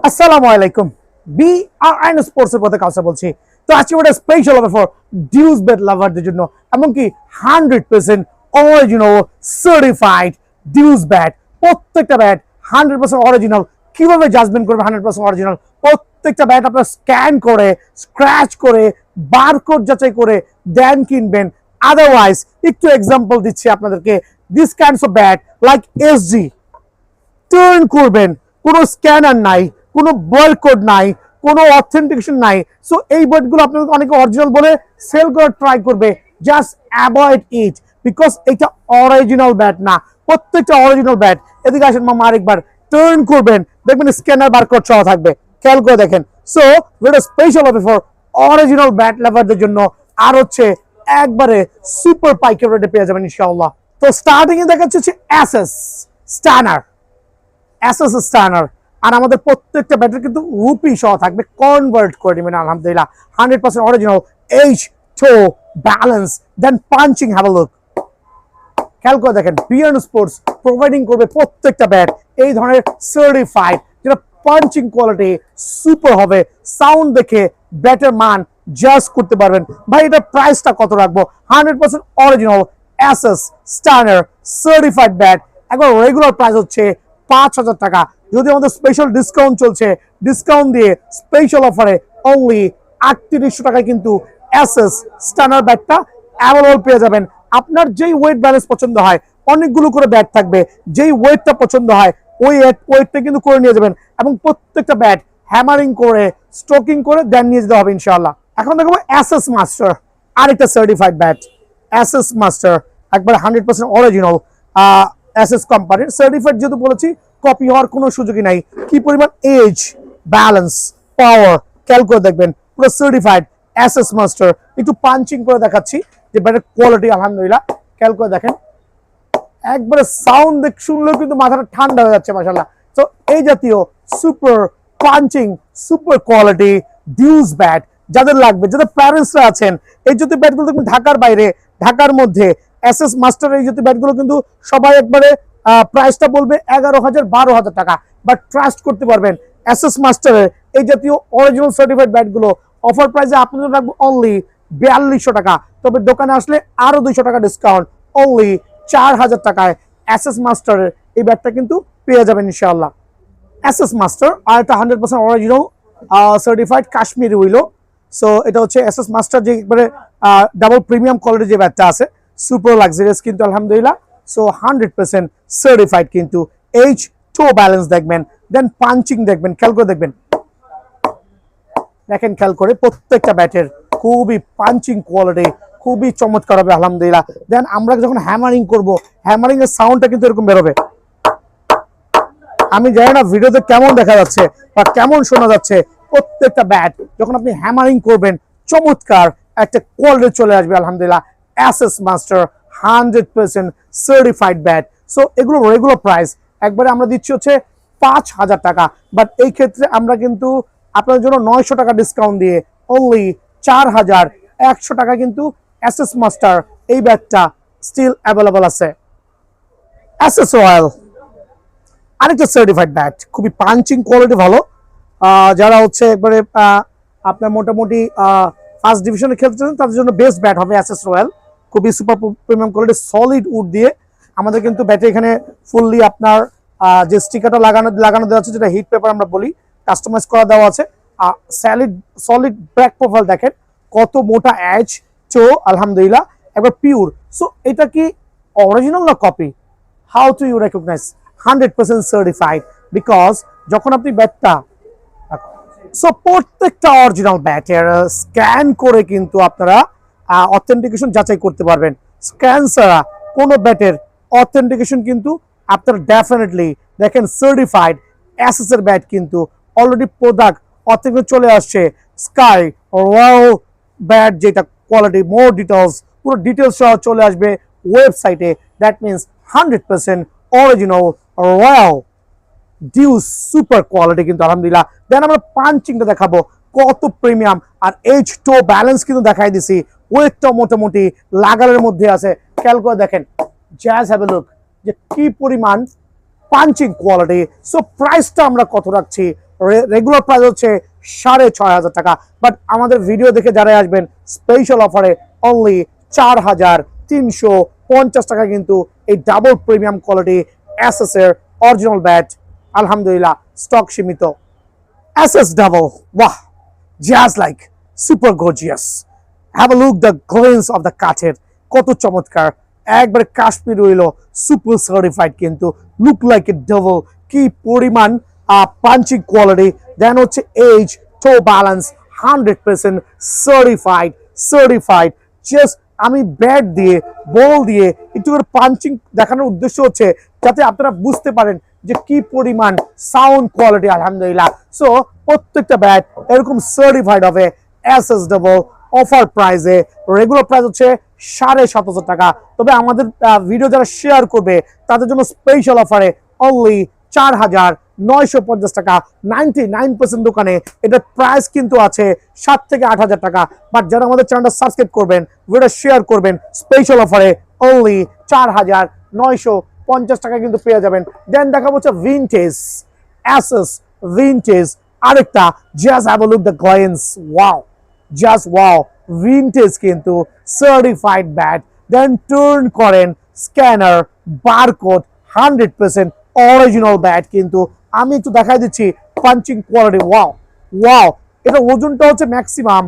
আসসালামু আলাইকুম বিআরএন স্পোর্টসের পথে কাছে বলছি। তো আজকে একটা special offer for deuce bat লাভারদের জন্য, এমনকি 100% অরিজিনাল সার্টিফাইড ডিউস ব্যাট। প্রত্যেকটা ব্যাট 100% অরিজিনাল। কিভাবে জাজমেন্ট করবে 100% অরিজিনাল? প্রত্যেকটা ব্যাট আপনারা স্ক্যান করে, স্ক্র্যাচ করে, বারকোড যাচাই করে দেন কিনবেন। আদারওয়াইজ একটু এক্সাম্পল দিচ্ছি আপনাদেরকে। This kinds of bat like SG turn করবেন, কোনো স্ক্যানার নাই, কোনো বারকোড নাই, কোনো অথেন্টিকেশন নাই। সো এই বোর্ডগুলো আপনাদের অনেকে অরিজিনাল বলে সেল করার ট্রাই করবে। জাস্ট অ্যাভয়েড ইট, বিকজ এটা অরিজিনাল ব্যাট না। প্রত্যেকটা অরিজিনাল ব্যাট। এদিকে আসেন মামা, আরেকবার টার্ন করবেন, দেখবেন স্ক্যানার বারকোড সহ থাকবে। খেয়াল করে দেখেন। সো এটা স্পেশাল হবে ফর অরিজিনাল ব্যাট লাভারদের জন্য। আর হচ্ছে একবারে সুপার পাইকারি রেটে পেয়ে যাবেন ইনশাআল্লাহ। তো স্টার্টিং এ দেখাচ্ছে হচ্ছে এসএস স্টানার, এসএস স্টানার। আর আমাদের প্রত্যেকটা ব্যাটারি কিন্তু রুপি সহ থাকবে, কনভার্ট করে নেবেন আলহামদুলিল্লাহ। 100% অরিজিনাল এইচ toe balance then punching. Have a look, খেয়াল করে দেখেন। বিআরএন স্পোর্টস প্রোভাইডিং করবে প্রত্যেকটা ব্যাট এই ধরনের সার্টিফাইড, যেটা পাঞ্চিং কোয়ালিটি সুপার হবে। সাউন্ড দেখে ব্যাটের মান জাজ করতে পারবেন। ভাই এটা প্রাইসটা কত রাখবো? 100% original SS Stunner certified bat. একবার রেগুলার প্রাইস হচ্ছে 5,000 টাকা। যদি আমাদের স্পেশাল ডিসকাউন্ট চলছে, ডিসকাউন্ট দিয়ে স্পেশাল অফারে অনলি 3800 টাকায় কিন্তু এসএস স্টানার ব্যাটটা অ্যাভেলেবল পেয়ে যাবেন। আপনার যেই ওয়েট ব্যালেন্স পছন্দ হয়, অনেকগুলো করে ব্যাট থাকবে, যেই ওয়েটটা পছন্দ হয় ওই ওয়েটটা কিন্তু করে নিয়ে যাবেন। এবং প্রত্যেকটা ব্যাট হ্যামারিং করে, স্ট্রোকিং করে দেন নিয়ে যেতে হবে ইনশাআল্লাহ। এখন দেখবো এসএস মাস্টার, আরেকটা সার্টিফাইড ব্যাট। এসএস মাস্টার একবার 100% অরিজিনাল এসএস কোম্পানির সার্টিফাইড। যেহেতু বলেছি, কপি হওয়ার কোনো সুযোগই নাই। কি পরিমাণ এজ, ব্যালেন্স, পাওয়ার খেয়াল করে দেখবেন। পুরো সার্টিফাইড এসএস মাস্টার। একটু পাঞ্চিং করে দেখাচ্ছি যে ব্যাটের কোয়ালিটি আলহামদুলিল্লাহ। খেয়াল করে দেখেন, একবারে সাউন্ড শুনলেও কিন্তু মাথাটা ঠান্ডা হয়ে যাচ্ছে মাশাআল্লাহ। তো এই জাতীয় super punching, super quality dues bat যাদের লাগবে, যাদের প্যারেন্টসরা আছেন, এই জাতীয় ব্যাটগুলো দেখবেন ঢাকার বাইরে, ঢাকার মধ্যে এসএস মাস্টার এই জাতীয় ব্যাটগুলো কিন্তু সবাই একবারে প্রাইসটা বলবে 11,000 12,000 টাকা, বাট ট্রাস্ট করতে পারবেন এসএস মাস্টারের এই জাতীয় অরিজিনাল সার্টিফাইড ব্যাটগুলো অফার প্রাইসে আপনাদের রাখবো অনলি 4200 টাকা। তবে দোকানে আসলে আরো 200 টাকা ডিসকাউন্ট, অনলি 4000 টাকায় এসএস মাস্টারের এই ব্যাটটা কিন্তু পেয়ে যাবেন ইনশাআল্লাহ। এসএস মাস্টার আর একটা 100% অরিজিনাল সার্টিফাইড কাশ্মীরি উইলো। সো এটা হচ্ছে এসএস মাস্টার, যে একবারে ডাবল প্রিমিয়াম কোয়ালিটি যে ব্যাটটা আছে, সুপার লাক্সারিয়াস কিন্তু আলহামদুলিল্লাহ। সো 100% সার্টিফাইড কিন্তু এইচ টো ব্যালেন্স দেখবেন, দেন পাঞ্চিং দেখবেন, খেয়াল করে দেখবেন। দেখেন খেয়াল করে, প্রত্যেকটা ব্যাটের খুবই পাঞ্চিং কোয়ালিটি, খুবই চমৎকার হবে আলহামদুলিল্লাহ। দেন আমরা যখন হ্যামারিং করব, হ্যামারিং এর সাউন্ডটা কিন্তু এরকম বেরোবে। আমি জানি না ভিডিওতে কেমন দেখা যাচ্ছে বা কেমন শোনা যাচ্ছে। প্রত্যেকটা ব্যাট যখন আপনি হ্যামারিং করবেন, চমৎকার একটা কোয়ালিটি চলে আসবে আলহামদুলিল্লাহ। SS master 100% certified bat. So এগুলো রেগুলার প্রাইস একবারে আমরা দিচ্ছি হচ্ছে 5,000 টাকা, বাট এই ক্ষেত্রে আমরা কিন্তু আপনার জন্য 900 টাকা ডিসকাউন্ট দিয়ে অনলি 4,100 টাকা কিন্তু এসএস মাস্টার এই ব্যাটটা স্টিল অ্যাভেলেবল আছে। এসএস রয়্যাল আরেকটা সার্টিফাইড ব্যাট, খুবই পাঞ্চিং কোয়ালিটি ভালো। যারা হচ্ছে একবারে আপনার মোটামুটি ফার্স্ট ডিভিশনে খেলতেছেন, তাদের জন্য বেস্ট ব্যাট হবে এসএস রয়্যাল। খুবই super premium quality solid would দিয়ে আমাদের কিন্তু ব্যাটে এখানে ফুললি আপনার যে স্টিকারটা লাগানো দেওয়া আছে, যেটা হিট পেপার আমরা বলি, কাস্টমাইজ করা দেওয়া আছে। সলিড ব্যাক প্রোফাইল দেখেন, কত মোটা এজ চো আলহামদুলিল্লাহ, একবার পিওর। সো এটা কি অরিজিনাল না কপি? How to you recognise? 100% certified, because যখন আপনি ব্যাটটা, সো প্রত্যেকটা অরিজিনাল ব্যাটের স্ক্যান করে কিন্তু আপনারা অথেন্টিকেশন যাচাই করতে পারবেন। স্ক্যান ছাড়া কোনো ব্যাটের অথেন্টিকেশন কিন্তু আপনারা ডেফিনেটলি দেখেন। সার্টিফাইড এসএস এর ব্যাট কিন্তু অলরেডি প্রোডাক্ট অথেন্টিক চলে আসছে। স্কাই রয়্যাল ব্যাট যেটা কোয়ালিটি, মোর ডিটেলস, পুরো ডিটেলস সহ চলে আসবে ওয়েবসাইটে। That means 100% original royal dues super quality কিন্তু আলহামদুলিল্লাহ। দেন আমরা পাঞ্চিংটা দেখাবো, কত প্রিমিয়াম। আর এইচ টো ব্যালেন্স কিন্তু দেখাই দিছি, ওয়েটটা মোটামুটি লাগালের মধ্যে আছে। খেয়াল করে দেখেন, জাস্ট হ্যাভ এ লুক যে কি পরিমাণ পাঞ্চিং কোয়ালিটি। সো প্রাইসটা আমরা কত রাখছি? রেগুলার প্রাইস হচ্ছে 6,500 টাকা, বাট আমাদের ভিডিও দেখে যারা আসবেন স্পেশাল অফারে অনলি 4,350 টাকা কিন্তু এই ডাবল প্রিমিয়াম কোয়ালিটি এসএস এর অরিজিনাল ব্যাট। আলহামদুলিল্লাহ স্টক সীমিত। এসএস ডাবল, ওয়াহ, just like super gorgeous. Have a look the glance of the কাঠের কত চমৎকার, একবারে কাশ্মীর হইল সুপার সার্টিফাইড কিন্তু লুক লাইক এ ডাবল। কি পরিমাণ পাঞ্চিং কোয়ালিটি, দেন হচ্ছে edge, toe balance 100% certified. Just আমি ব্যাট দিয়ে বল দিয়ে একটু করে পাঞ্চিং দেখানোর উদ্দেশ্য হচ্ছে যাতে আপনারা বুঝতে পারেন যে কি পরিমাণ সাউন্ড কোয়ালিটি। আলহামদুলিল্লাহ, সো প্রত্যেকটা ব্যাট এরকম সার্টিফাইড হবে এসএস ডাবল অফার প্রাইসে। রেগুলার প্রাইস হচ্ছে 7,500 টাকা, তবে আমাদের ভিডিও যারা শেয়ার করবে তাদের জন্য স্পেশাল অফারে অনলি 4,950 টাকা। 99% দোকানে এটার প্রাইস কিন্তু আছে 7 থেকে 8,000 টাকা, বাট যারা আমাদের চ্যানেলটা সাবস্ক্রাইব করবেন, ভিডিও শেয়ার করবেন, স্পেশাল অফারে অনলি 4,950 টাকা কিন্তু পেয়ে যাবেন। দেন দেখাবো হচ্ছে ভিনটেজ অ্যাসেস ভিনটেজ আরেকটা। Just have a look the glance, wow, just wow, vintage কিন্তু সার্টিফাইড ব্যাট। দেন টার্ন করেন, স্ক্যানার, বারকোড, 100% অরিজিনাল ব্যাট কিন্তু। আমি একটু দেখাই দিচ্ছি পাঞ্চিং কোয়ালিটি, ওয়াও ওয়াও। এটা ওজনটা হচ্ছে ম্যাক্সিমাম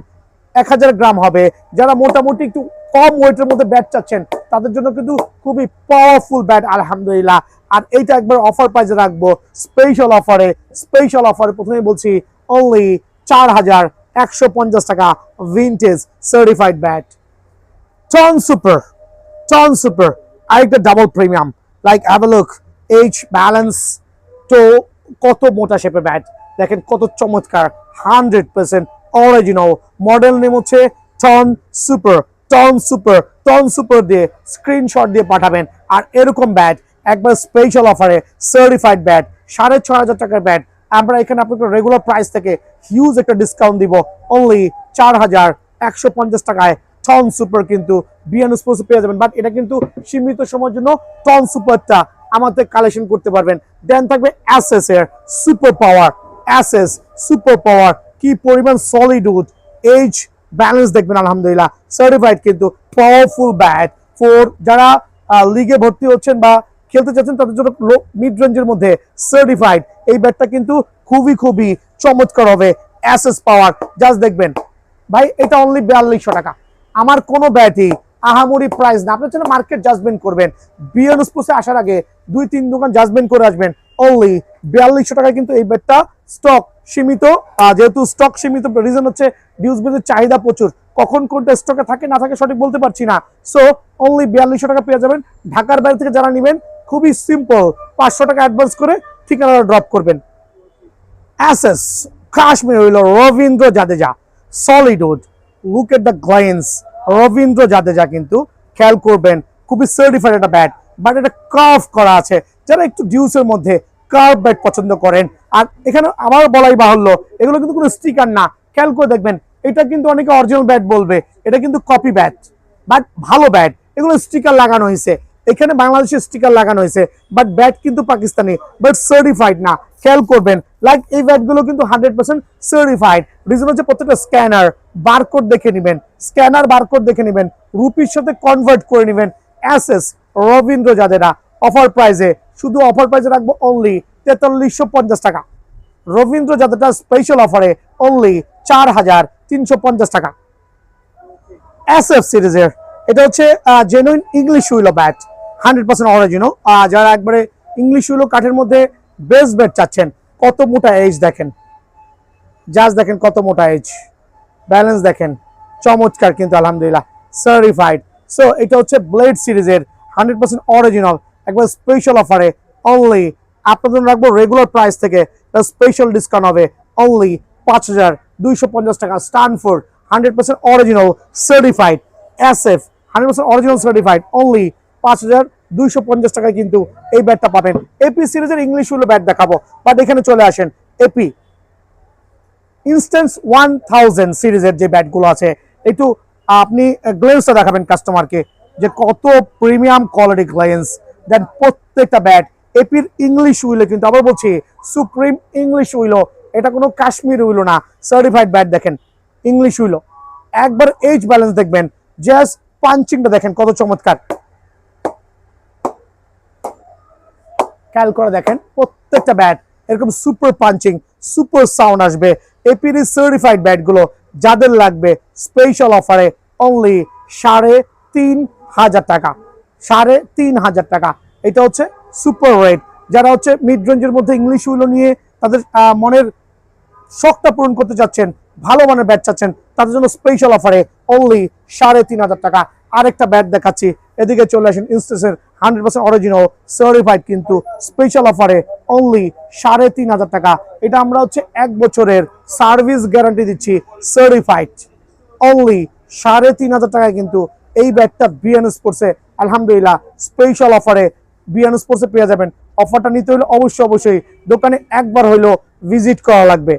1,000 গ্রাম হবে। যারা মোটামুটি একটু কম ওয়েটের মধ্যে ব্যাট চাচ্ছেন তাদের জন্য কিন্তু খুবই পাওয়ারফুল ব্যাট আলহামদুলিল্লাহ। আর এইটা একবার অফার প্রাইসে রাখবো স্পেশাল অফারে প্রথমে বলছি অনলি 4,150 টাকা vintage certified bat. Ton super আরেকটা double premium, like have a look, edge, balance, তো কত মোটা শেপের ব্যাট দেখেন, কত চমৎকার, 100% অরিজিনাল। মডেল নেম হচ্ছে টন সুপার দিয়ে স্ক্রিনশট দিয়ে পাঠাবেন। আর এরকম ব্যাট একবার স্পেশাল অফারে সার্টিফাইড ব্যাট 6,500 টাকার ব্যাট আমরা এখানে আপনাকে রেগুলার প্রাইস থেকে হিউজ একটা ডিসকাউন্ট দিব অনলি 4,150 টাকায়। টন সুপার কিন্তু বিএন স্পোর্টস পেয়ে যাবেন, বাট এটা কিন্তু সীমিত সময়ের জন্য টন সুপারটা আমাদের কালেকশন করতে পারবেন। দেন থাকবে এসএস এর সুপার পাওয়ার, কি পরিমাণ সলিড উড, এজ, ব্যালেন্স দেখবেন আলহামদুলিল্লাহ সার্টিফাইড কিন্তু পাওয়ারফুল ব্যাট ফর যারা লিগে ভর্তি হচ্ছেন বা খেলতে চাচ্ছেন তাদের জন্য মিড রেঞ্জের মধ্যে সার্টিফাইড। এই ব্যাটটা কিন্তু খুবই চমৎকার হবে। এসএস পাওয়ার, জাস্ট দেখবেন ভাই, এটা অনলি 4,200 টাকা। আমার কোনো ব্যাটই আহামরি প্রাইস না, আপনার জন্য মার্কেট জাজমেন্ট করবেন। বিএন স্পোর্টসে আসার আগে 2-3 দোকান জাজমেন্ট করে আসবেন। অনলি 4,200 টাকায় কিন্তু এই ব্যাটটা স্টক সীমিত। যেহেতু স্টক সীমিত, রিজন হচ্ছে ডিউস বেজের চাহিদা প্রচুর, কখন কোনটা স্টকে থাকে না থাকে সঠিক বলতে পারছি না। সো অনলি 4,200 টাকা পেয়ে যাবেন। ঢাকার বাইরে থেকে যারা নেবেন খুবই সিম্পল, 500 টাকা অ্যাডভান্স করে ঠিকানাটা ড্রপ করবেন। অ্যাসেস কাশ্মীর হইল Rabindra Jadeja solid would, look at the glance. Rabindra Jadeja কিন্তু খেয়াল করবেন খুবই সার্টিফাইড একটা ব্যাট, বাট এটা কার্ভ করা আছে। যারা একটু ডিউসের মধ্যে কার্ভ ব্যাট পছন্দ করেন, আর এখানে আমার বলাই বাহুল্য এগুলো কিন্তু কোনো স্টিকার না, খেয়াল করে দেখবেন এটা কিন্তু অনেকে অরিজিনাল ব্যাট বলবে, এটা কিন্তু কপি ব্যাট, বাট ভালো ব্যাট। এগুলো স্টিকার লাগানো হয়েছে, এখানে বাংলাদেশের স্টিকার লাগানো হয়েছে, বাট ব্যাট কিন্তু পাকিস্তানি, বাট সার্টিফাইড না। খেয়াল করবেন লাইক এই ব্যাটগুলো কিন্তু 100% সার্টিফাইড। রিজন হচ্ছে প্রত্যেকটা স্ক্যানার বারকোড দেখে নেবেন, রুপির সাথে কনভার্ট করে নেবেন। এসএস রবীন্দ্র জাদেজা অফার প্রাইসে, শুধু অফার প্রাইসে রাখবো অনলি 4,350 টাকা। রবীন্দ্র জাদেজা স্পেশাল অফারে অনলি 4,350 টাকা। এসএফ সিরিজের এটা হচ্ছে জেনুইন ইংলিশ উইলো ব্যাট, 100% অরিজিনাল। যারা একবারে ইংলিশ উইলো কাঠের মধ্যে বেস্ট ব্যাট চাচ্ছেন, কত মোটা এজ দেখেন, জাস্ট দেখেন কত মোটা এজ, ব্যালেন্স দেখেন, চমৎকার কিন্তু আলহামদুলিল্লাহ সার্টিফাইড। সো এটা হচ্ছে ব্লেড সিরিজের 100% অরিজিনাল, একবার স্পেশাল অফারে অনলি আপনাদের রাখবো রেগুলার প্রাইস থেকে স্পেশাল ডিসকাউন্ট হবে অনলি 5,250 টাকা। Stanford 100% original certified SF 100% original certified only 5,250 টাকায় কিন্তু এই ব্যাটটা পাবেন। এপি সিরিজের ইংলিশ উইলো ব্যাট দেখাবো, বাট এখানে চলে আসেন এপি ইনস্ট্যান্স 1000 সিরিজের যে ব্যাটগুলো আছে, একটু আপনি গ্লেন্সটা দেখাবেন কাস্টমারকে যে কত প্রিমিয়াম কোয়ালিটি গ্লেন্স। দেন প্রত্যেকটা ব্যাট এপির ইংলিশ উইলো কিন্তু আবার বলছি সুপ্রিম ইংলিশ উইলো, এটা কোনো কাশ্মীর হইলো না, সার্টিফাইড ব্যাট দেখেন, ইংলিশ হইলো। একবার এইচ ব্যালেন্স দেখবেন, জাস্ট পাঞ্চিংটা দেখেন কত চমৎকার। খেয়াল করে দেখেন প্রত্যেকটা ব্যাট এরকম সুপার পাঞ্চিং, সুপার সাউন্ড আসবে। এপিডি সার্টিফাইড ব্যাটগুলো যাদের লাগবে স্পেশাল অফারে অনলি 3,500 টাকা, 3,500 টাকা। এটা হচ্ছে সুপার রেট। যারা হচ্ছে মিড রেঞ্জের মধ্যে ইংলিশ উইলো নিয়ে তাদের মনের শখটা পূরণ করতে চাচ্ছেন, ভালো মানের ব্যাট চাচ্ছেন, তাদের জন্য স্পেশাল অফারে অনলি 3,500 টাকা। আরেকটা ব্যাট দেখাচ্ছি, এদিকে চলে আসেন। ইনস্টেসের 100% অরিজিনাল সার্টিফাইড, কিন্তু স্পেশাল অফারে অনলি 3,500 টাকা। এটা আমরা হচ্ছে 1 বছরের সার্ভিস গ্যারান্টি দিচ্ছি, সার্টিফাইড। অনলি 3,500 টাকায় কিন্তু এই ব্যাটটা বিএন স্পোর্টসে আলহামদুলিল্লাহ স্পেশাল অফারে বিএন স্পোর্টসে পেয়ে যাবেন। অফারটা নিতে হলে অবশ্যই দোকানে একবার হইলো ভিজিট করা লাগবে।